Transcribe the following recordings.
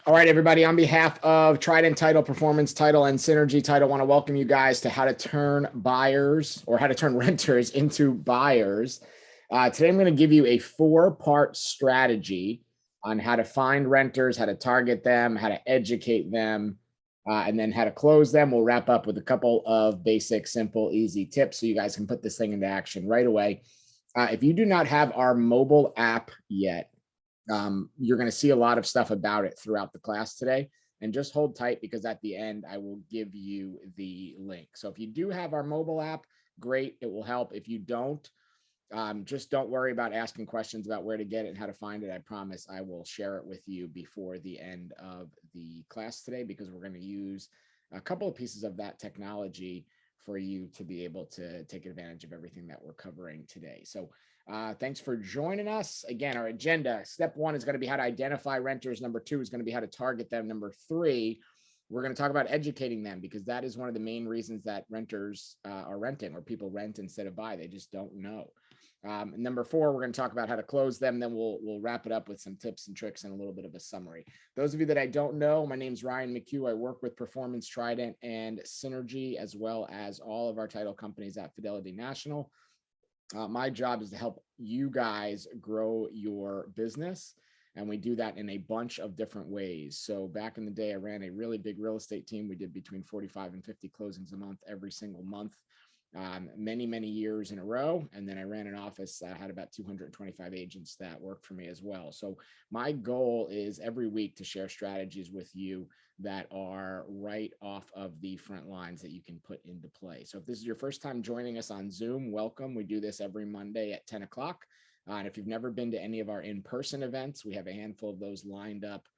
All right, everybody, on behalf of Trident Title, Performance Title, and Synergy Title, I want to welcome you guys to how to turn buyers or how to turn renters into buyers. Today, I'm going to give you a 4-part strategy on how to find renters, how to target them, how to educate them, and then how to close them. We'll wrap up with a couple of basic, simple, easy tips so you guys can put this thing into action right away. If you do not have our mobile app yet, you're going to see a lot of stuff about it throughout the class today. And just hold tight because at the end, I will give you the link. So if you do have our mobile app, great. It will help. If you don't, just don't worry about asking questions about where to get it and how to find it. I promise I will share it with you before the end of the class today, because we're going to use a couple of pieces of that technology for you to be able to take advantage of everything that we're covering today. So thanks for joining us. Again, our agenda, step 1 is going to be how to identify renters. Number 2 is going to be how to target them. Number 3, we're going to talk about educating them, because that is one of the main reasons that renters are renting, or people rent instead of buy. They just don't know. Number 4, we're going to talk about how to close them. Then we'll wrap it up with some tips and tricks and a little bit of a summary. Those of you that I don't know, my name's Ryan McHugh. I work with Performance Trident and Synergy, as well as all of our title companies at Fidelity National. My job is to help you guys grow your business. And we do that in a bunch of different ways. So back in the day, I ran a really big real estate team. We did between 45 and 50 closings a month, every single month, many years in a row. And then I ran an office that had about 225 agents that worked for me as well. So my goal is every week to share strategies with you that are right off of the front lines that you can put into play. So if this is your first time joining us on Zoom, welcome. We do this every Monday at 10 o'clock. And if you've never been to any of our in-person events, we have a handful of those lined up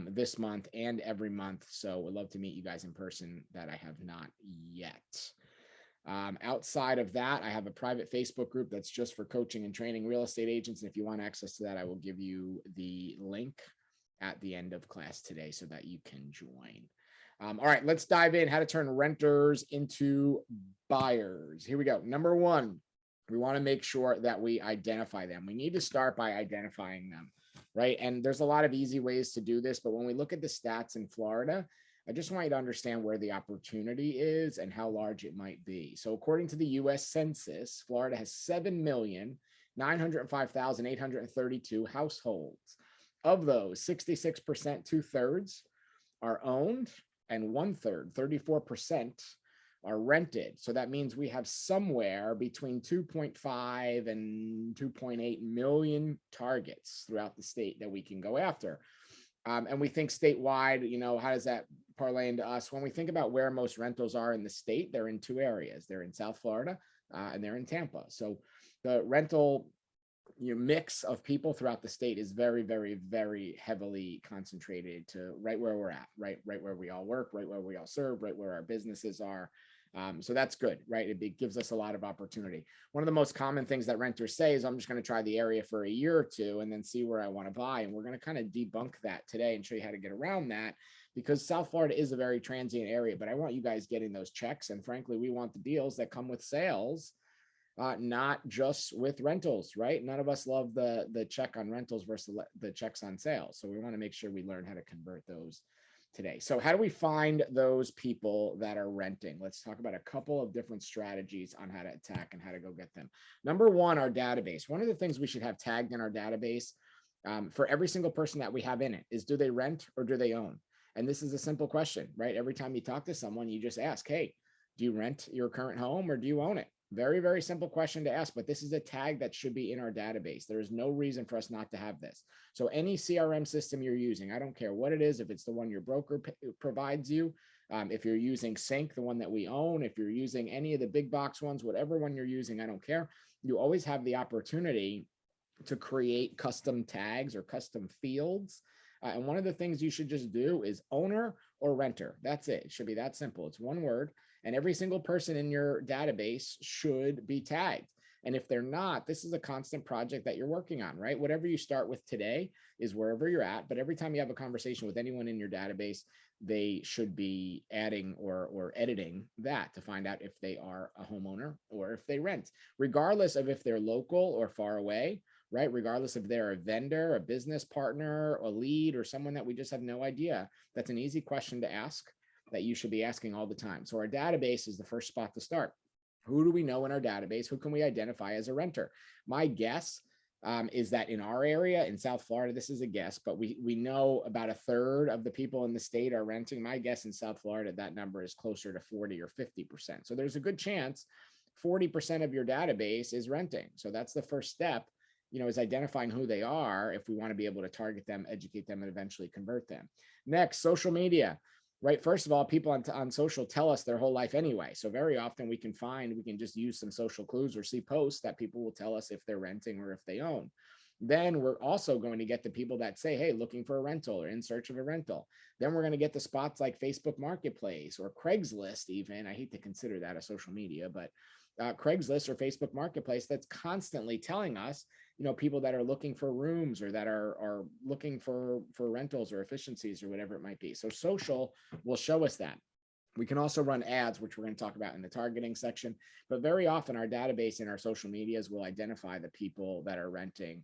this month and every month. So we'd love to meet you guys in person that I have not yet. Outside of that, I have a private Facebook group that's just for coaching and training real estate agents. And if you want access to that, I will give you the link at the end of class today so that you can join. All right, let's dive in. How to turn renters into buyers. Here we go. Number 1, we want to make sure that we identify them. We need to start by identifying them, right? And there's a lot of easy ways to do this, but when we look at the stats in Florida, I just want you to understand where the opportunity is and how large it might be. So according to the US Census, Florida has 7,905,832 households. Of those, 66%, 2/3 are owned, and 1/3, 34%, are rented. So that means we have somewhere between 2.5 and 2.8 million targets throughout the state that we can go after. And we think statewide, how does that parlay into us? When we think about where most rentals are in the state, they're in 2 areas. They're in South Florida and they're in Tampa. So the rental mix of people throughout the state is very heavily concentrated to right where we're at, right where we all work, right where we all serve, right where our businesses are. So that's good, right? It gives us a lot of opportunity. One of the most common things that renters say is, I'm just going to try the area for a year or 2 and then see where I want to buy. And we're going to kind of debunk that today and show you how to get around that, because South Florida is a very transient area, but I want you guys getting those checks. And frankly, we want the deals that come with sales, not just with rentals, right? None of us love the check on rentals versus the checks on sales. So we want to make sure we learn how to convert those today. So how do we find those people that are renting? Let's talk about a couple of different strategies on how to attack and how to go get them. Number 1, our database. One of the things we should have tagged in our database for every single person that we have in it is, do they rent or do they own? And this is a simple question, right? Every time you talk to someone, you just ask, hey, do you rent your current home or do you own it? Very simple question to ask, but this is a tag that should be in our database. There is no reason for us not to have this. So any CRM system you're using, I don't care what it is, if it's the one your broker provides you, if you're using Sync, the one that we own, if you're using any of the big box ones, whatever one you're using, I don't care. You always have the opportunity to create custom tags or custom fields. And one of the things you should just do is owner or renter. That's it. It should be that simple. It's one word. And every single person in your database should be tagged. And if they're not, this is a constant project that you're working on, right? Whatever you start with today is wherever you're at. But every time you have a conversation with anyone in your database, they should be adding or editing that to find out if they are a homeowner or if they rent, regardless of if they're local or far away, right? Regardless if they're a vendor, a business partner, a lead, or someone that we just have no idea. That's an easy question to ask that you should be asking all the time. So our database is the first spot to start. Who do we know in our database? Who can we identify as a renter? My guess is that in our area in South Florida, this is a guess, but we know about a third of the people in the state are renting. My guess in South Florida, that number is closer to 40 or 50%. So there's a good chance 40% of your database is renting. So that's the first step, is identifying who they are if we want to be able to target them, educate them, and eventually convert them. Next, social media. Right. First of all, people on social tell us their whole life anyway. So very often we can just use some social clues or see posts that people will tell us if they're renting or if they own. Then we're also going to get the people that say, hey, looking for a rental or in search of a rental. Then we're going to get the spots like Facebook Marketplace or Craigslist even. I hate to consider that a social media, but Craigslist or Facebook Marketplace that's constantly telling us, people that are looking for rooms or that are looking for rentals or efficiencies or whatever it might be. So social will show us that. We can also run ads, which we're going to talk about in the targeting section, but very often our database and our social medias will identify the people that are renting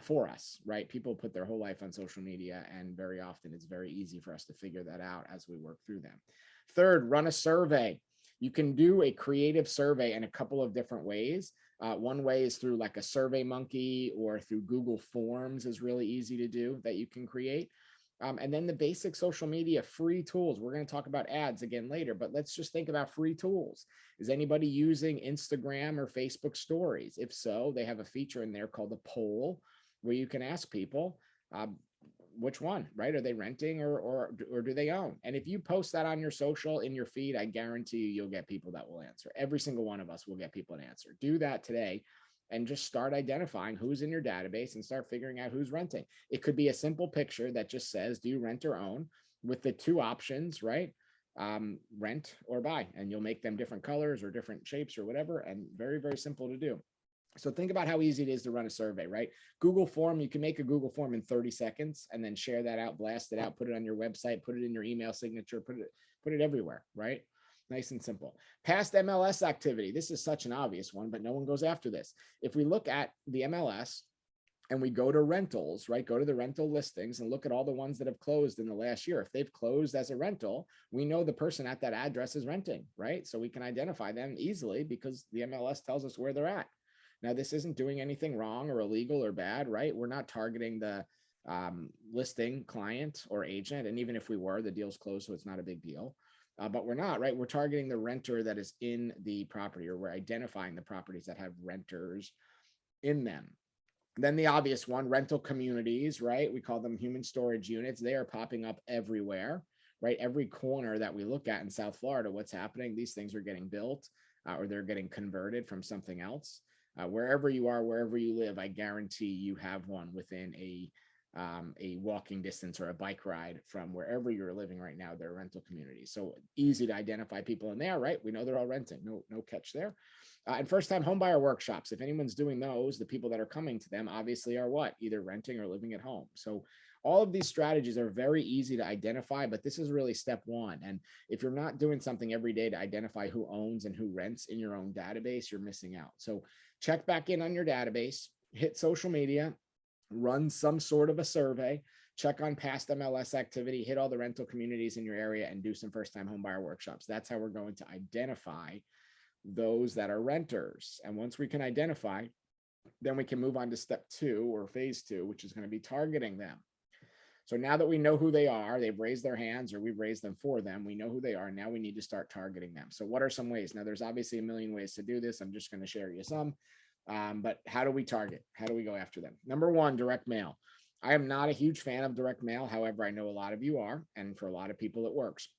for us, right? People put their whole life on social media, and very often it's very easy for us to figure that out as we work through them. Third, run a survey. You can do a creative survey in a couple of different ways. One way is through like a Survey Monkey, or through Google Forms is really easy to do that you can create. And then the basic social media free tools. We're going to talk about ads again later, but let's just think about free tools. Is anybody using Instagram or Facebook stories? If so, they have a feature in there called a poll where you can ask people, which one, right? Are they renting or do they own? And if you post that on your social, in your feed, I guarantee you'll get people that will answer. Every single one of us will get people to answer. Do that today and just start identifying who's in your database and start figuring out who's renting. It could be a simple picture that just says, do you rent or own, with the two options, right? Rent or buy, and you'll make them different colors or different shapes or whatever. And very, very simple to do. So think about how easy it is to run a survey, right? Google form, you can make a Google form in 30 seconds and then share that out, blast it out, put it on your website, put it in your email signature, put it everywhere, right? Nice and simple. Past MLS activity. This is such an obvious one, but no one goes after this. If we look at the MLS and we go to rentals, right? Go to the rental listings and look at all the ones that have closed in the last year. If they've closed as a rental, we know the person at that address is renting, right? So we can identify them easily because the MLS tells us where they're at. Now, this isn't doing anything wrong or illegal or bad, right? We're not targeting the listing client or agent. And even if we were, the deal's closed, so it's not a big deal. But we're not, right? We're targeting the renter that is in the property, or we're identifying the properties that have renters in them. Then the obvious one, rental communities, right? We call them human storage units. They are popping up everywhere, right? Every corner that we look at in South Florida, what's happening? These things are getting built or they're getting converted from something else. Wherever you are, wherever you live, I guarantee you have one within a walking distance or a bike ride from wherever you're living right now. They're rental communities. So easy to identify people in there, right? We know they're all renting. No catch there. And first-time homebuyer workshops. If anyone's doing those, the people that are coming to them obviously are what? Either renting or living at home. So all of these strategies are very easy to identify, but this is really step one. And if you're not doing something every day to identify who owns and who rents in your own database, you're missing out. So check back in on your database, hit social media, run some sort of a survey, check on past MLS activity, hit all the rental communities in your area, and do some first-time homebuyer workshops. That's how we're going to identify those that are renters. And once we can identify, then we can move on to step two, or phase two, which is going to be targeting them. So now that we know who they are, they've raised their hands or we've raised them for them, we know who they are. Now we need to start targeting them. So what are some ways? Now there's obviously a million ways to do this. I'm just going to share you some. But how do we target? How do we go after them? Number one, direct mail. I am not a huge fan of direct mail. However, I know a lot of you are, and for a lot of people, it works.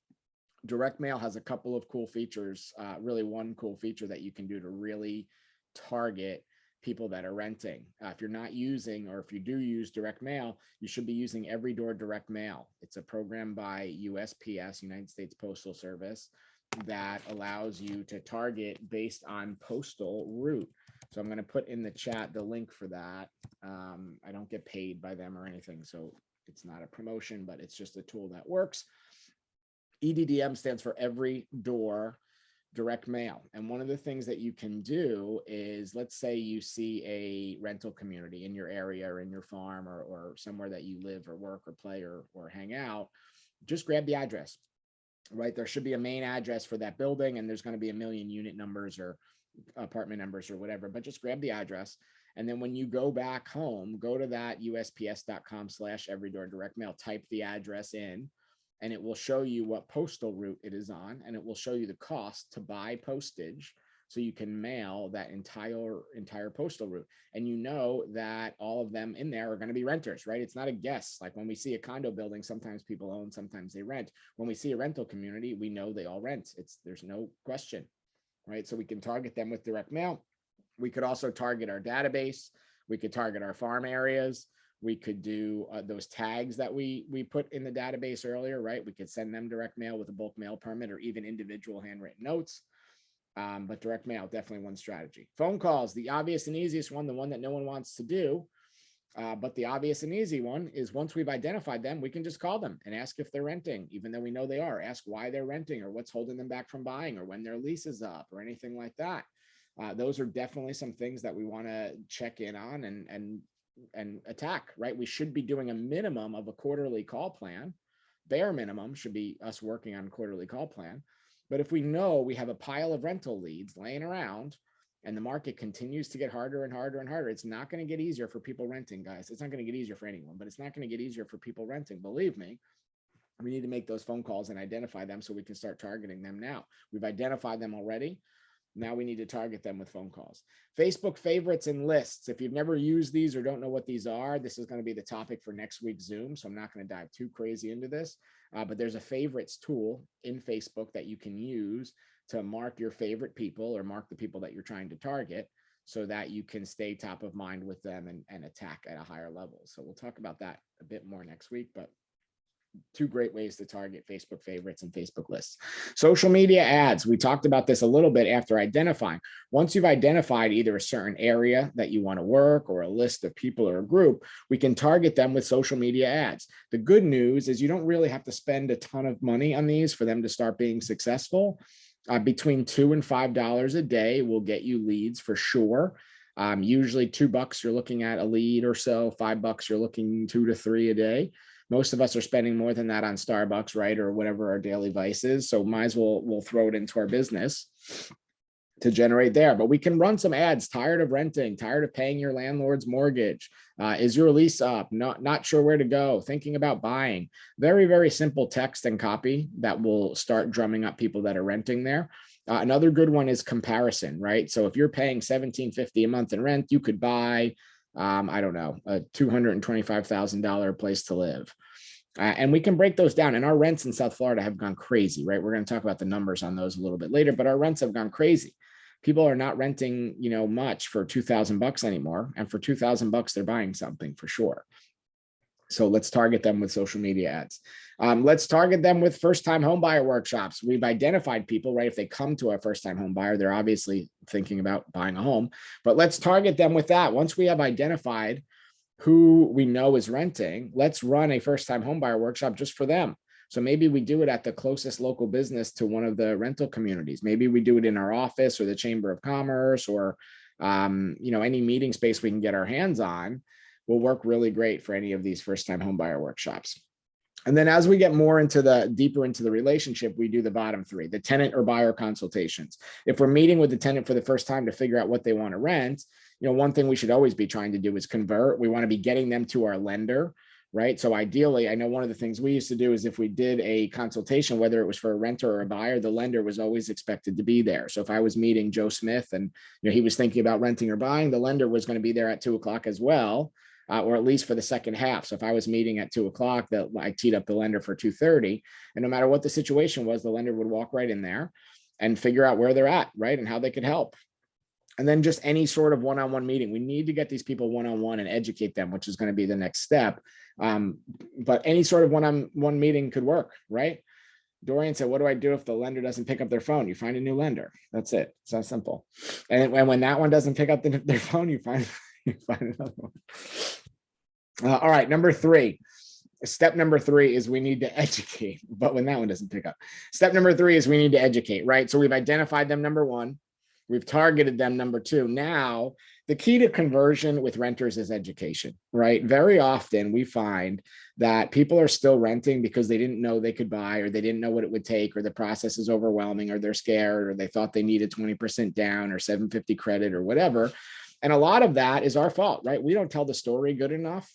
Direct mail has a couple of cool features, really one cool feature that you can do to really target people that are renting. If you're not using, or if you do use direct mail, you should be using Every Door Direct Mail. It's a program by USPS, United States Postal Service, that allows you to target based on postal route. So I'm going to put in the chat the link for that. I don't get paid by them or anything, so it's not a promotion, but it's just a tool that works. EDDM stands for Every Door direct mail. And one of the things that you can do is, let's say you see a rental community in your area or in your farm or somewhere that you live or work or play or hang out, just grab the address, right? There should be a main address for that building, and there's going to be a million unit numbers or apartment numbers or whatever, but just grab the address. And then when you go back home, go to that USPS.com/everydoor direct mail, type the address in, and it will show you what postal route it is on, and it will show you the cost to buy postage so you can mail that entire postal route. And you know that all of them in there are going to be renters, right? It's not a guess. Like when we see a condo building, sometimes people own, sometimes they rent. When we see a rental community, we know they all rent. There's no question, right? So we can target them with direct mail. We could also target our database. We could target our farm areas. We could do those tags that we put in the database earlier, right? We could send them direct mail with a bulk mail permit or even individual handwritten notes. But direct mail, definitely one strategy. Phone calls, the obvious and easiest one, the one that no one wants to do. But the obvious and easy one is, once we've identified them, we can just call them and ask if they're renting, even though we know they are. Ask why they're renting or what's holding them back from buying or when their lease is up or anything like that. Those are definitely some things that we want to check in on and attack, right? We should be doing a minimum of a quarterly call plan. Bare minimum should be us working on a quarterly call plan. But if we know we have a pile of rental leads laying around and the market continues to get harder and harder and harder, it's not going to get easier for people renting, guys. It's not going to get easier for anyone, but it's not going to get easier for people renting. Believe me, we need to make those phone calls and identify them so we can start targeting them now. We've identified them already. Now we need to target them with phone calls. Facebook favorites and lists. If you've never used these or don't know what these are, this is going to be the topic for next week's Zoom. So I'm not going to dive too crazy into this, but there's a favorites tool in Facebook that you can use to mark your favorite people or mark the people that you're trying to target so that you can stay top of mind with them and attack at a higher level. So we'll talk about that a bit more next week, but two great ways to target Facebook favorites and Facebook lists. Social media ads. We talked about this a little bit after identifying. Once you've identified either a certain area that you want to work or a list of people or a group, we can target them with social media ads. The good news is you don't really have to spend a ton of money on these for them to start being successful. Between $2 and $5 a day will get you leads for sure. Usually $2 you're looking at a lead or so, $5 you're looking 2 to 3 a day. Most of us are spending more than that on Starbucks, right? Or whatever our daily vice is. So might as well, we'll throw it into our business to generate there. But we can run some ads. Tired of renting, tired of paying your landlord's mortgage. Is your lease up? Not sure where to go, thinking about buying. Very, very simple text and copy that will start drumming up people that are renting there. Another good one is comparison, right? So if you're paying $1,750 a month in rent, you could buy I don't know, a $225,000 place to live. And we can break those down. And our rents in South Florida have gone crazy, right? We're going to talk about the numbers on those a little bit later, but our rents have gone crazy. People are not renting, much for $2,000 anymore. And for $2,000, they're buying something for sure. So let's target them with social media ads. Let's target them with first-time home buyer workshops. We've identified people, right? If they come to a first-time home buyer, they're obviously thinking about buying a home, but let's target them with that. Once we have identified who we know is renting, let's run a first-time home buyer workshop just for them. So maybe we do it at the closest local business to one of the rental communities. Maybe we do it in our office or the Chamber of Commerce or, any meeting space we can get our hands on. Will work really great for any of these first-time home buyer workshops. And then as we get more deeper into the relationship, we do the bottom three, the tenant or buyer consultations. If we're meeting with the tenant for the first time to figure out what they want to rent, one thing we should always be trying to do is convert. We want to be getting them to our lender, right? So ideally, I know one of the things we used to do is if we did a consultation, whether it was for a renter or a buyer, the lender was always expected to be there. So if I was meeting Joe Smith and he was thinking about renting or buying, the lender was going to be there at 2:00 as well. Or at least for the second half. So if I was meeting at 2:00, I teed up the lender for 2:30, and no matter what the situation was, the lender would walk right in there and figure out where they're at, right, and how they could help. And then just any sort of one-on-one meeting. We need to get these people one-on-one and educate them, which is going to be the next step. But any sort of one-on-one meeting could work, right? Dorian said, what do I do if the lender doesn't pick up their phone? You find a new lender. That's it. It's that simple. And when that one doesn't pick up their phone, you find another one. All right, number 3, Step number 3 is we need to educate, but when that one doesn't pick up, step number 3 is we need to educate, right? So we've identified them, number 1, we've targeted them, number 2. Now, the key to conversion with renters is education, right? Very often we find that people are still renting because they didn't know they could buy, or they didn't know what it would take, or the process is overwhelming, or they're scared, or they thought they needed 20% down or 750 credit or whatever. And a lot of that is our fault, right? We don't tell the story good enough.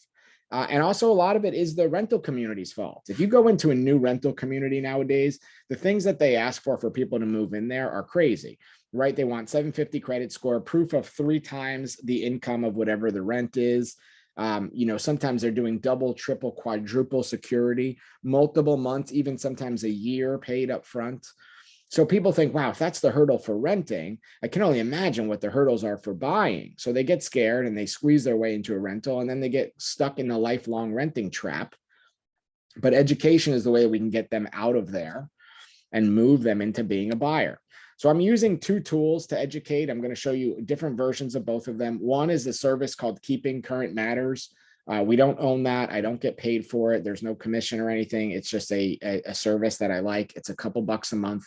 And also a lot of it is the rental community's fault. If you go into a new rental community nowadays, the things that they ask for people to move in there are crazy, right? They want 750 credit score, proof of 3 times the income of whatever the rent is. Sometimes they're doing double, triple, quadruple security, multiple months, even sometimes a year paid up front. So people think, wow, if that's the hurdle for renting, I can only imagine what the hurdles are for buying. So they get scared and they squeeze their way into a rental, and then they get stuck in the lifelong renting trap. But education is the way we can get them out of there and move them into being a buyer. So I'm using 2 tools to educate. I'm going to show you different versions of both of them. One is a service called Keeping Current Matters. We don't own that. I don't get paid for it. There's no commission or anything. It's just a service that I like. It's a couple bucks a month.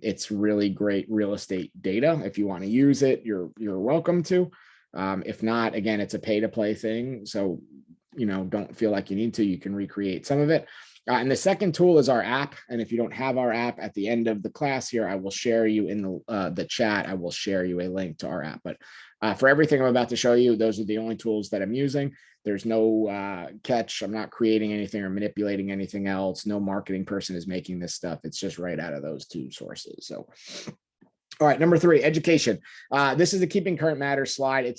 It's really great real estate data. If you want to use it, you're welcome to. If not, again, it's a pay to play thing. So, don't feel like you need to, you can recreate some of it. And the second tool is our app. And if you don't have our app, at the end of the class here, I will share you in the chat. I will share you a link to our app. But for everything I'm about to show you, those are the only tools that I'm using. There's no catch. I'm not creating anything or manipulating anything else. No marketing person is making this stuff. It's just right out of those 2 sources. So, all right, number 3, education. This is the Keeping Current Matters slide.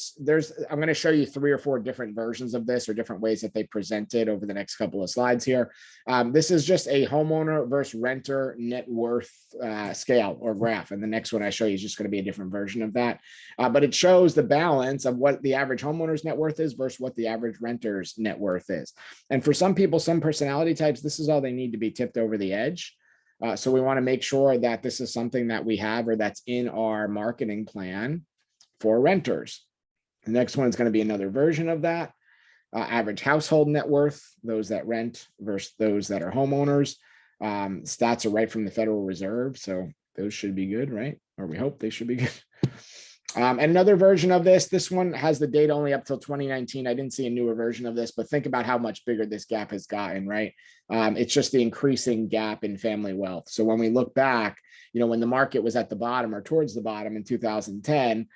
I'm going to show you 3 or 4 different versions of this, or different ways that they present it over the next couple of slides here. This is just a homeowner versus renter net worth scale or graph. And the next one I show you is just going to be a different version of that. But it shows the balance of what the average homeowner's net worth is versus what the average renter's net worth is. And for some people, some personality types, this is all they need to be tipped over the edge. So we want to make sure that this is something that we have, or that's in our marketing plan for renters. The next one is going to be another version of that. Average household net worth, those that rent versus those that are homeowners. Stats are right from the Federal Reserve, so those should be good, right? Or we hope they should be good. And another version of this one has the data only up till 2019. I didn't see a newer version of this, but think about how much bigger this gap has gotten, right? It's just the increasing gap in family wealth. So when we look back, when the market was at the bottom or towards the bottom in 2010,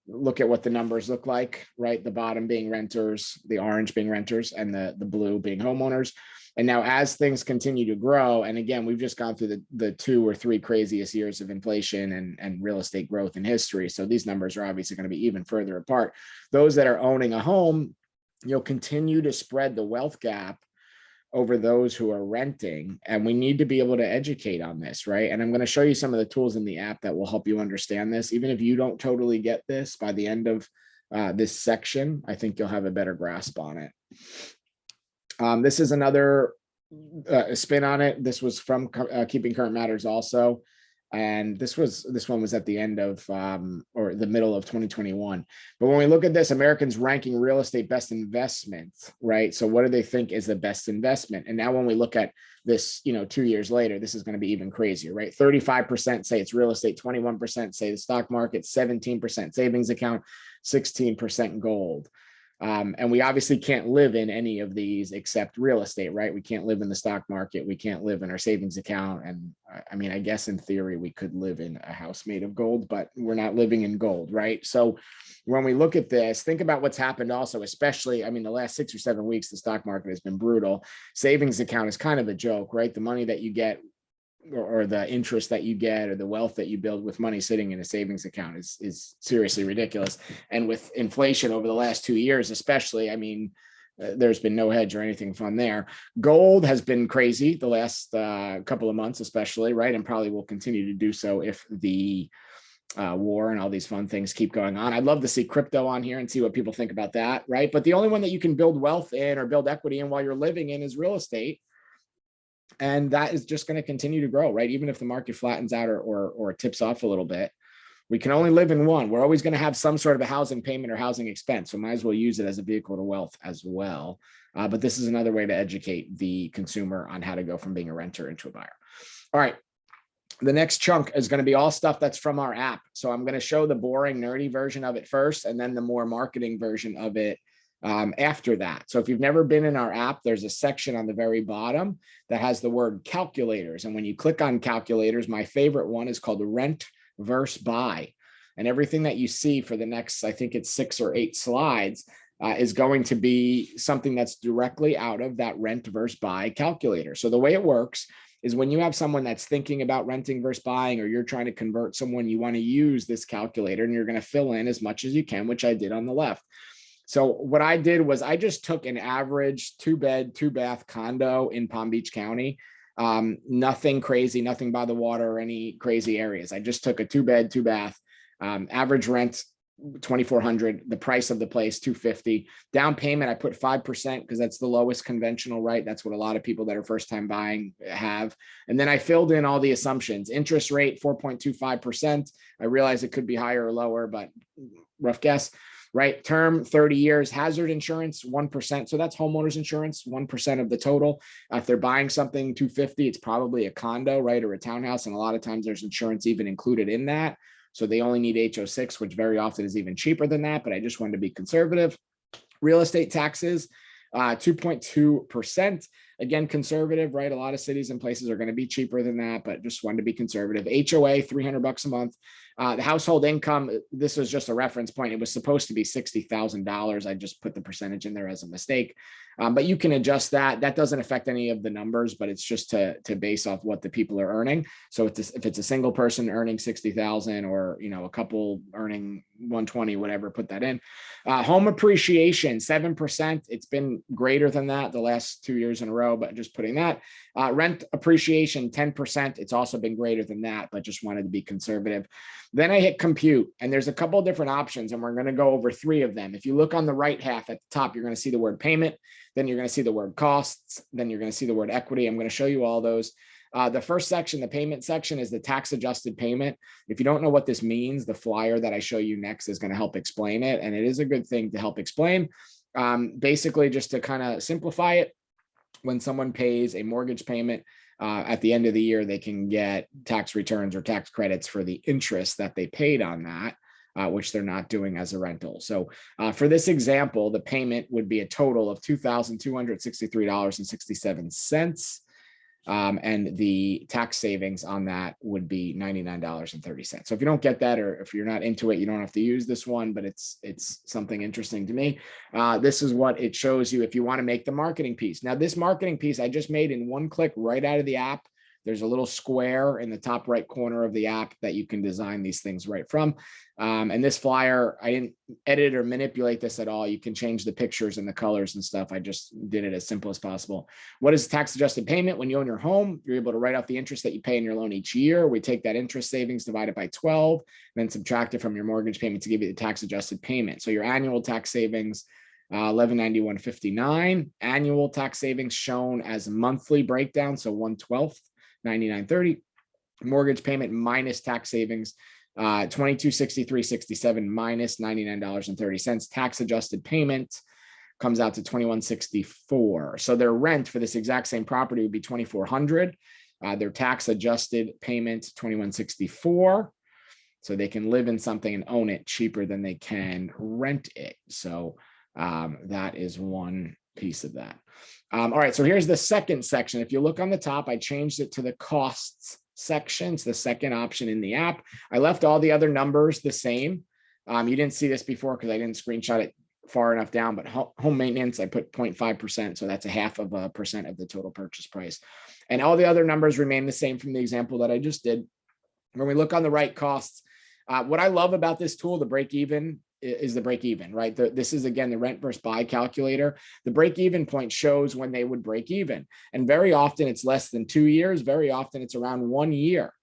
look at what the numbers look like, right? The bottom being renters, the orange being renters, and the blue being homeowners. And now as things continue to grow, and again, we've just gone through the 2 or 3 craziest years of inflation and real estate growth in history. So these numbers are obviously going to be even further apart. Those that are owning a home, continue to spread the wealth gap over those who are renting. And we need to be able to educate on this, right? And I'm going to show you some of the tools in the app that will help you understand this. Even if you don't totally get this by the end of this section, I think you'll have a better grasp on it. This is another spin on it. This was from Keeping Current Matters also. And this one was at the end of or the middle of 2021. But when we look at this, Americans ranking real estate best investment, right? So what do they think is the best investment? And now when we look at this, 2 years later, this is going to be even crazier, right? 35% say it's real estate, 21% say the stock market, 17% savings account, 16% gold. And we obviously can't live in any of these except real estate, right? We can't live in the stock market. We can't live in our savings account. And I mean, I guess in theory, we could live in a house made of gold, but we're not living in gold, right? So when we look at this, think about what's happened also, especially, I mean, the last 6 or 7 weeks, the stock market has been brutal. Savings account is kind of a joke, right? The money that you get or the interest that you get or the wealth that you build with money sitting in a savings account is seriously ridiculous. And with inflation over the last 2 years, especially, I mean, there's been no hedge or anything fun there. Gold has been crazy the last couple of months, especially, right? And probably will continue to do so if the war and all these fun things keep going on. I'd love to see crypto on here and see what people think about that, right? But the only one that you can build wealth in or build equity in while you're living in is real estate. And that is just going to continue to grow, right? Even if the market flattens out or tips off a little bit, We can only live in one. We're always going to have some sort of a housing payment or housing expense. So might as well use it as a vehicle to wealth as well. But this is another way to educate the consumer on how to go from being a renter into a buyer. All right. The next chunk is going to be all stuff that's from our app. So I'm going to show the boring, nerdy version of it first, and then the more marketing version of it after that. So if you've never been in our app, there's a section on the very bottom that has the word calculators. And when you click on calculators, my favorite one is called rent versus buy. And everything that you see for the next, I think it's 6 or 8 slides, is going to be something that's directly out of that rent versus buy calculator. So the way it works is when you have someone that's thinking about renting versus buying, or you're trying to convert someone, you want to use this calculator and you're going to fill in as much as you can, which I did on the left. So what I did was I just took an average 2-bed, 2-bath condo in Palm Beach County. Nothing crazy, nothing by the water or any crazy areas. I just took a 2-bed, 2-bath, average rent $2,400, the price of the place $250. Down payment, I put 5% because that's the lowest conventional, right? That's what a lot of people that are first time buying have. And then I filled in all the assumptions. Interest rate 4.25%. I realize it could be higher or lower, but rough guess. Right? Term 30 years, hazard insurance 1%. So that's homeowners insurance, 1% of the total. If they're buying something $250, it's probably a condo, right? Or a townhouse. And a lot of times there's insurance even included in that. So they only need HO6, which very often is even cheaper than that, but I just wanted to be conservative. Real estate taxes, 2.2%. Again, conservative, right? A lot of cities and places are going to be cheaper than that, but just wanted to be conservative. HOA, $300 a month. The household income, this was just a reference point. It was supposed to be $60,000. I just put the percentage in there as a mistake. But you can adjust that. That doesn't affect any of the numbers, but it's just to base off what the people are earning. So if it's a single person earning 60,000 or, a couple earning 120, whatever, put that in. Home appreciation, 7%. It's been greater than that the last 2 years in a row, but just putting that. Rent appreciation, 10%. It's also been greater than that, but just wanted to be conservative. Then I hit compute, and there's a couple of different options, and we're going to go over 3 of them. If you look on the right half at the top, you're going to see the word payment. Then you're going to see the word costs. Then you're going to see the word equity. I'm going to show you all those. The first section, the payment section, is the tax adjusted payment. If you don't know what this means, the flyer that I show you next is going to help explain it. And it is a good thing to help explain. Basically, just to kind of simplify it, when someone pays a mortgage payment, at the end of the year, they can get tax returns or tax credits for the interest that they paid on that, which they're not doing as a rental. So for this example, the payment would be a total of $2,263.67. And the tax savings on that would be $99.30. So if you don't get that, or if you're not into it, you don't have to use this one, but it's something interesting to me. This is what it shows you if you want to make the marketing piece. Now, this marketing piece I just made in one click right out of the app. There's a little square in the top right corner of the app that you can design these things right from. And this flyer, I didn't edit or manipulate this at all. You can change the pictures and the colors and stuff. I just did it as simple as possible. What is tax adjusted payment? When you own your home, you're able to write off the interest that you pay in your loan each year. We take that interest savings, divide it by 12, then subtract it from your mortgage payment to give you the tax adjusted payment. So your annual tax savings, $1191.59. Annual tax savings shown as monthly breakdown, so 1/12. $99.30. Mortgage payment minus tax savings, $2263.67 minus $99.30. Tax adjusted payment comes out to $2164. So their rent for this exact same property would be $2,400. Their tax adjusted payment $2164. So they can live in something and own it cheaper than they can rent it. So that is one piece of that. All right, so here's the second section. If you look on the top, I changed it to the costs section. It's the second option in the app. I left all the other numbers the same. You didn't see this before because I didn't screenshot it far enough down, but home maintenance, I put 0.5%. So that's 0.5% of the total purchase price. And all the other numbers remain the same from the example that I just did. When we look on the right, costs, what I love about this tool, the break even, is the break even, right? This is, again, the rent versus buy calculator. The break even point shows when they would break even. And very often it's less than 2 years. Very often it's around 1 year.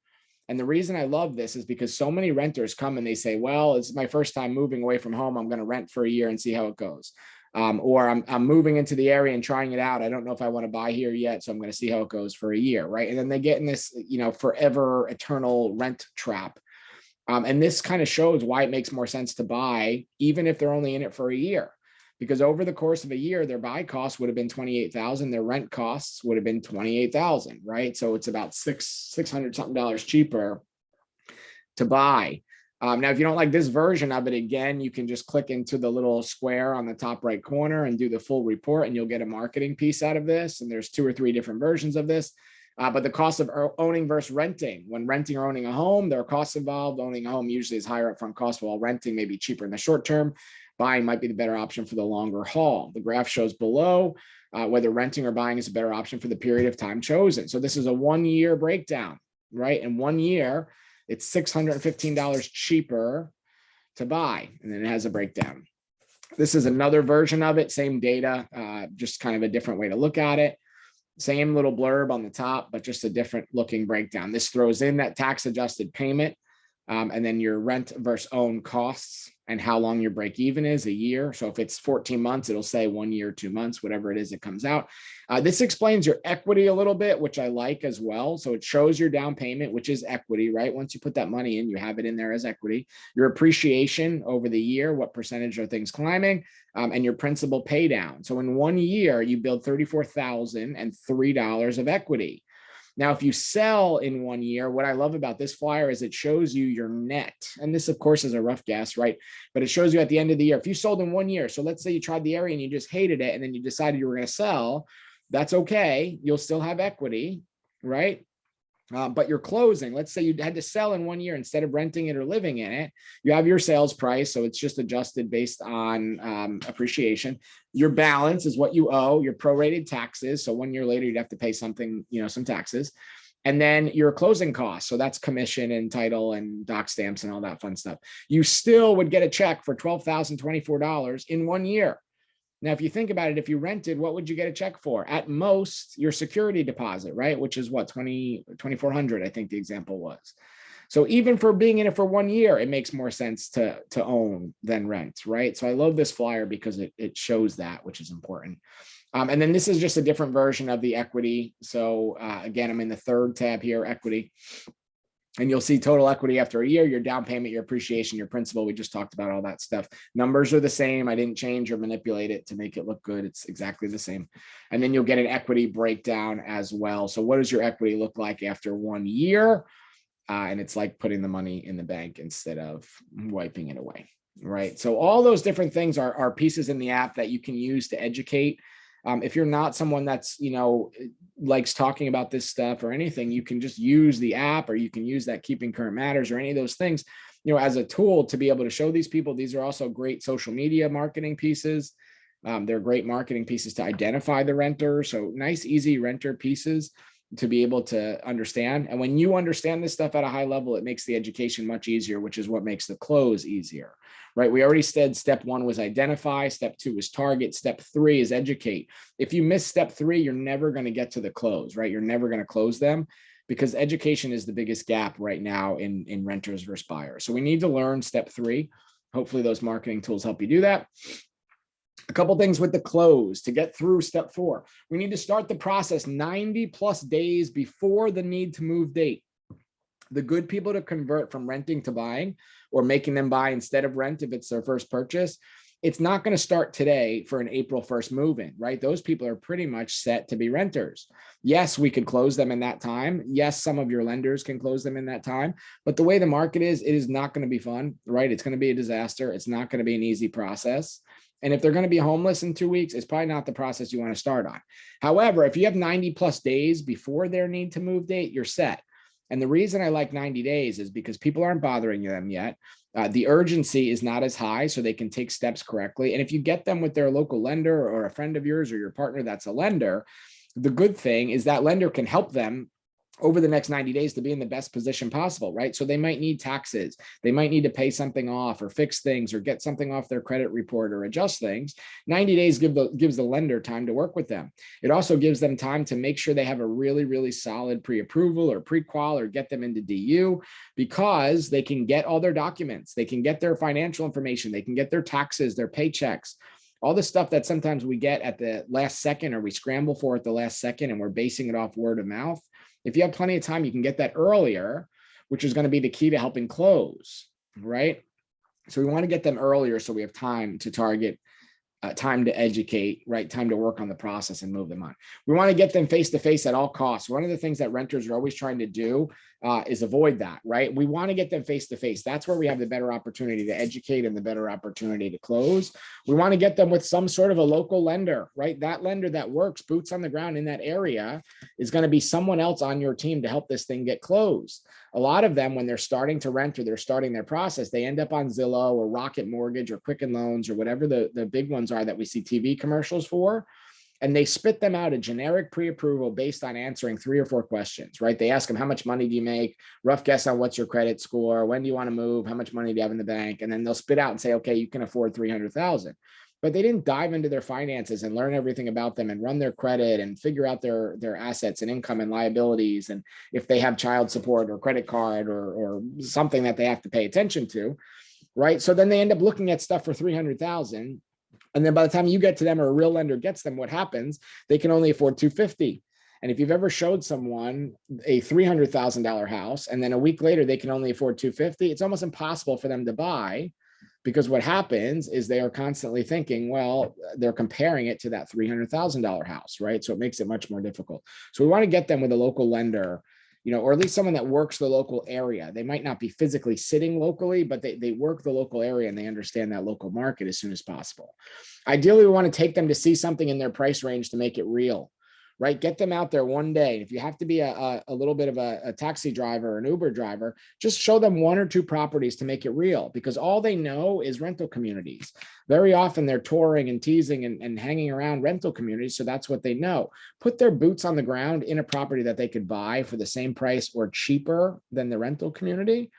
And the reason I love this is because so many renters come and they say, well, it's my first time moving away from home. I'm going to rent for a year and see how it goes. Or I'm moving into the area and trying it out. I don't know if I want to buy here yet, so I'm going to see how it goes for a year, right? And then they get in this, forever eternal rent trap. And this kind of shows why it makes more sense to buy, even if they're only in it for a year, because over the course of a year, their buy costs would have been 28,000. Their rent costs would have been 28,000, right? So it's about $600 something cheaper to buy. Now, if you don't like this version of it, again, you can just click into the little square on the top right corner and do the full report, and you'll get a marketing piece out of this. And there's 2 or 3 different versions of this. But the cost of owning versus renting, when renting or owning a home, there are costs involved. Owning a home usually is higher upfront cost, while renting may be cheaper in the short term. Buying might be the better option for the longer haul. The graph shows below whether renting or buying is a better option for the period of time chosen. So this is a 1-year breakdown, right? In 1 year, it's $615 cheaper to buy, and then it has a breakdown. This is another version of it, same data, just kind of a different way to look at it. Same little blurb on the top, but just a different looking breakdown. This throws in that tax adjusted payment, and then your rent versus own costs and how long your break even is, a year. So if it's 14 months, it'll say 1 year, 2 months, whatever it is, it comes out. This explains your equity a little bit, which I like as well. So it shows your down payment, which is equity, right? Once you put that money in, you have it in there as equity. Your appreciation over the year, what percentage are things climbing, and your principal pay down. So in 1 year, you build $34,003 of equity. Now, if you sell in 1 year, what I love about this flyer is it shows you your net. And this, of course, is a rough guess, right? But it shows you at the end of the year, if you sold in 1 year, so let's say you tried the area and you just hated it, and then you decided you were going to sell, that's okay. You'll still have equity, right? But you're closing. Let's say you had to sell in 1 year instead of renting it or living in it. You have your sales price, so it's just adjusted based on appreciation. Your balance is what you owe. Your prorated taxes. So 1 year later, you'd have to pay something, some taxes, and then your closing costs. So that's commission and title and doc stamps and all that fun stuff. You still would get a check for $12,024 in 1 year. Now, if you think about it, if you rented, what would you get a check for? At most, your security deposit, right? Which is what, $2,400, I think the example was. So even for being in it for 1 year, it makes more sense to own than rent, right? So I love this flyer because it shows that, which is important. And then this is just a different version of the equity. So again, I'm in the third tab here, equity. And you'll see total equity after a year, your down payment, your appreciation, your principal. We just talked about all that stuff. Numbers are the same. I didn't change or manipulate it to make it look good. It's exactly the same. And then you'll get an equity breakdown as well. So what does your equity look like after 1 year? And it's like putting the money in the bank instead of wiping it away, right? So all those different things are pieces in the app that you can use to educate. If you're not someone that's, likes talking about this stuff or anything, you can just use the app, or you can use that Keeping Current Matters or any of those things, as a tool to be able to show these people. These are also great social media marketing pieces. They're great marketing pieces to identify the renter. So nice, easy renter pieces to be able to understand. And when you understand this stuff at a high level, it makes the education much easier, which is what makes the close easier, right? We already said step 1 was identify. Step 2 is target. Step 3 is educate. If you miss step 3, you're never going to get to the close, right? You're never going to close them, because education is the biggest gap right now in renters versus buyers. So we need to learn step 3. Hopefully those marketing tools help you do that. A couple things with the close to get through step 4. We need to start the process 90 plus days before the need to move date. The good people to convert from renting to buying, or making them buy instead of rent if it's their first purchase, it's not going to start today for an April 1st move-in, right? Those people are pretty much set to be renters. Yes, we could close them in that time. Yes, some of your lenders can close them in that time. But the way the market is, it is not going to be fun, right? It's going to be a disaster. It's not going to be an easy process. And if they're going to be homeless in 2 weeks, it's probably not the process you want to start on. However, if you have 90 plus days before their need to move date, you're set. And the reason I like 90 days is because people aren't bothering them yet. The urgency is not as high, so they can take steps correctly. And if you get them with their local lender or a friend of yours or your partner that's a lender, the good thing is that lender can help them over the next 90 days to be in the best position possible, right? So they might need taxes. They might need to pay something off or fix things or get something off their credit report or adjust things. 90 days gives the lender time to work with them. It also gives them time to make sure they have a really, really solid pre-approval or pre-qual, or get them into DU, because they can get all their documents. They can get their financial information. They can get their taxes, their paychecks, all the stuff that sometimes we get at the last second, or we scramble for at the last second, and we're basing it off word of mouth. If you have plenty of time, you can get that earlier, which is going to be the key to helping close, right? So we want to get them earlier so we have time to target, time to educate, right? Time to work on the process and move them on. We want to get them face-to-face at all costs. One of the things that renters are always trying to do is avoid that, right? We want to get them face-to-face. That's where we have the better opportunity to educate and the better opportunity to close. We want to get them with some sort of a local lender, right? That lender that works boots on the ground in that area is going to be someone else on your team to help this thing get closed. A lot of them, when they're starting to rent or they're starting their process, they end up on Zillow or Rocket Mortgage or Quicken Loans or whatever the big ones are that we see TV commercials for. And they spit them out a generic pre-approval based on answering 3 or 4 questions, right? They ask them, how much money do you make? Rough guess on what's your credit score? When do you want to move? How much money do you have in the bank? And then they'll spit out and say, okay, you can afford $300,000. But they didn't dive into their finances and learn everything about them and run their credit and figure out their assets and income and liabilities. And if they have child support or credit card or something that they have to pay attention to, right? So then they end up looking at stuff for $300,000. And then by the time you get to them or a real lender gets them, what happens? They can only afford $250,000. And if you've ever showed someone a $300,000 house and then a week later they can only afford $250,000, it's almost impossible for them to buy, because what happens is they are constantly thinking, well, they're comparing it to that $300,000 house, right? So it makes it much more difficult. So we want to get them with a local lender, you know, or at least someone that works the local area. They might not be physically sitting locally, but they work the local area and they understand that local market as soon as possible. Ideally, we want to take them to see something in their price range to make it real, right? Get them out there one day. If you have to be a little bit of a taxi driver or an Uber driver, just show them 1 or 2 properties to make it real, because all they know is rental communities. Very often they're touring and teasing and hanging around rental communities. So that's what they know. Put their boots on the ground in a property that they could buy for the same price or cheaper than the rental community,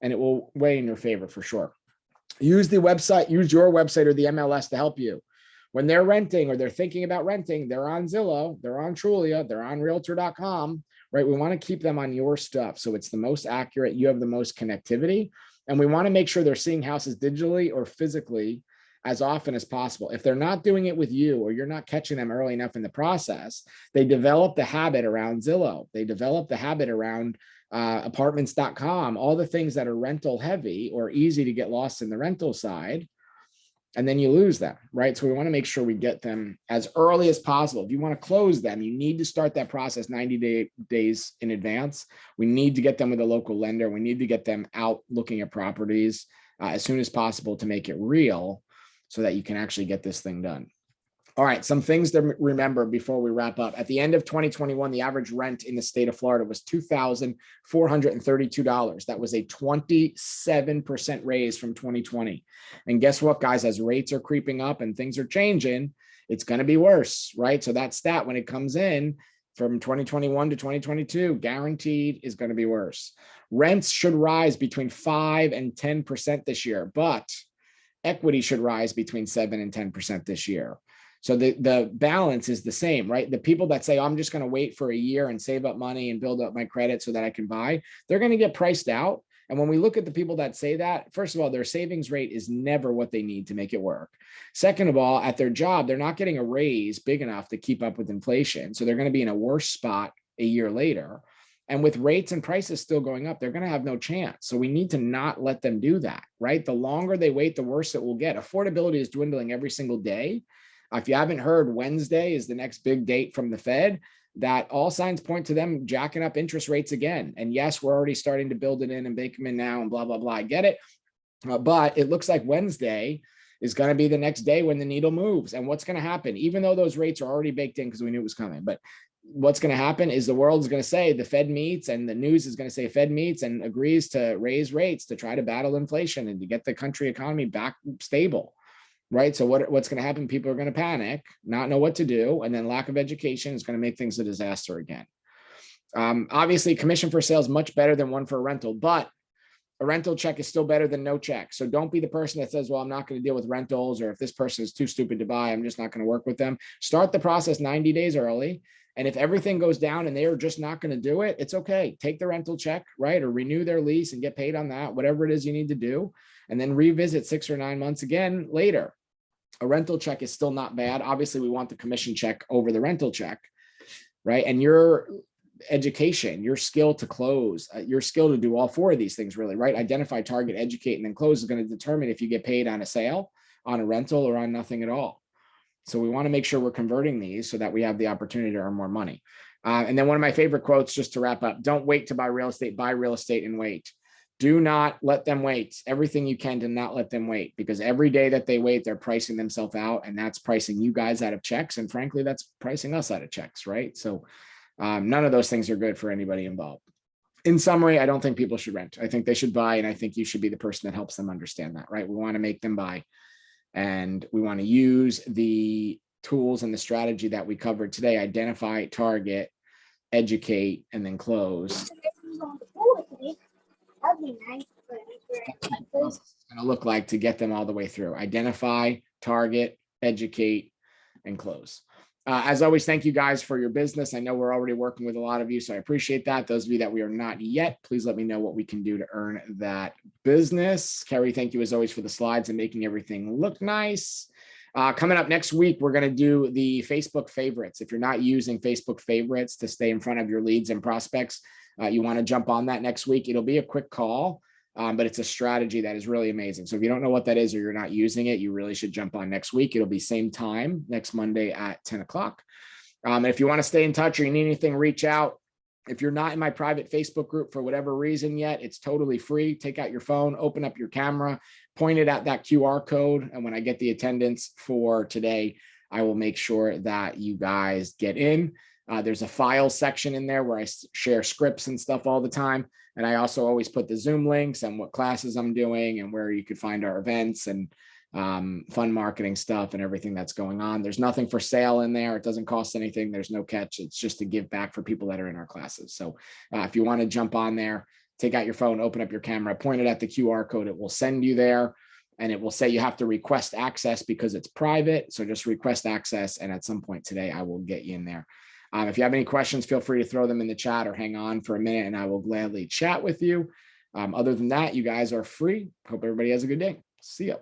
and it will weigh in your favor for sure. Use the website, use your website or the MLS to help you. When they're renting or they're thinking about renting, they're on Zillow, they're on Trulia, they're on Realtor.com, right? We want to keep them on your stuff so it's the most accurate, you have the most connectivity, and we want to make sure they're seeing houses digitally or physically as often as possible. If they're not doing it with you or you're not catching them early enough in the process, they develop the habit around Zillow. They develop the habit around apartments.com, all the things that are rental heavy or easy to get lost in the rental side. And then you lose them, right? So we want to make sure we get them as early as possible. If you want to close them, you need to start that process 90 days in advance. We need to get them with a local lender. We need to get them out looking at properties as soon as possible to make it real so that you can actually get this thing done. All right, some things to remember before we wrap up. At the end of 2021, the average rent in the state of Florida was $2,432. That was a 27% raise from 2020. And guess what, guys? As rates are creeping up and things are changing, it's going to be worse, right? So that stat, when it comes in from 2021 to 2022, guaranteed is going to be worse. Rents should rise between 5 and 10% this year, but equity should rise between 7 and 10% this year. So the balance is the same, right? The people that say, oh, I'm just going to wait for a year and save up money and build up my credit so that I can buy, they're going to get priced out. And when we look at the people that say that, first of all, their savings rate is never what they need to make it work. Second of all, at their job, they're not getting a raise big enough to keep up with inflation. So they're going to be in a worse spot a year later. And with rates and prices still going up, they're going to have no chance. So we need to not let them do that, right? The longer they wait, the worse it will get. Affordability is dwindling every single day. If you haven't heard, Wednesday is the next big date from the Fed. That all signs point to them jacking up interest rates again. And yes, we're already starting to build it in and bake them in now and blah, blah, blah. I get it. But it looks like Wednesday is going to be the next day when the needle moves. And what's going to happen, even though those rates are already baked in because we knew it was coming, but what's going to happen is the world is going to say the Fed meets, and the news is going to say Fed meets and agrees to raise rates to try to battle inflation and to get the country economy back stable. Right. So what's going to happen? People are going to panic, not know what to do. And then lack of education is going to make things a disaster again. Obviously, commission for sale is much better than one for a rental, but a rental check is still better than no check. So don't be the person that says, well, I'm not going to deal with rentals, or if this person is too stupid to buy, I'm just not going to work with them. Start the process 90 days early. And if everything goes down and they are just not going to do it, it's okay. Take the rental check, right? Or renew their lease and get paid on that, whatever it is you need to do. And then revisit 6 or 9 months again later. A rental check is still not bad. Obviously, we want the commission check over the rental check, right? And education, your skill to close, your skill to do all four of these things, really, right? Identify, target, educate, and then close is going to determine if you get paid on a sale, on a rental, or on nothing at all. So we want to make sure we're converting these so that we have the opportunity to earn more money. And then one of my favorite quotes, just to wrap up: don't wait to buy real estate, buy real estate and wait. Do not let them wait. Everything you can to not let them wait, because every day that they wait, they're pricing themselves out, and that's pricing you guys out of checks. And frankly, that's pricing us out of checks, right? So none of those things are good for anybody involved. In summary, I don't think people should rent. I think they should buy, and I think you should be the person that helps them understand that, right? We want to make them buy, and we want to use the tools and the strategy that we covered today: identify, target, educate, and then close. That'd be nice. It's going to look like to get them all the way through: identify, target, educate, and close. As always, thank you guys for your business. I know we're already working with a lot of you, so I appreciate that. Those of you that we are not yet, please let me know what we can do to earn that business. Carrie, thank you as always for the slides and making everything look nice. Coming up next week, we're going to do the Facebook favorites. If you're not using Facebook favorites to stay in front of your leads and prospects, you want to jump on that next week. It'll be a quick call, but it's a strategy that is really amazing. So if you don't know what that is, or you're not using it, you really should jump on next week. It'll be same time next Monday at 10 o'clock. And if you want to stay in touch or you need anything, reach out. If you're not in my private Facebook group for whatever reason yet, it's totally free. Take out your phone, open up your camera, point it at that QR code. And when I get the attendance for today, I will make sure that you guys get in. There's a file section in there where I share scripts and stuff all the time. And I also always put the Zoom links and what classes I'm doing and where you could find our events and fun marketing stuff and everything that's going on. There's nothing for sale in there. It doesn't cost anything. There's no catch. It's just to give back for people that are in our classes. So if you want to jump on there, take out your phone, open up your camera, point it at the QR code. It will send you there, and it will say you have to request access because it's private. So just request access. And at some point today, I will get you in there. If you have any questions, feel free to throw them in the chat or hang on for a minute and I will gladly chat with you. Other than that, you guys are free. Hope everybody has a good day. See ya.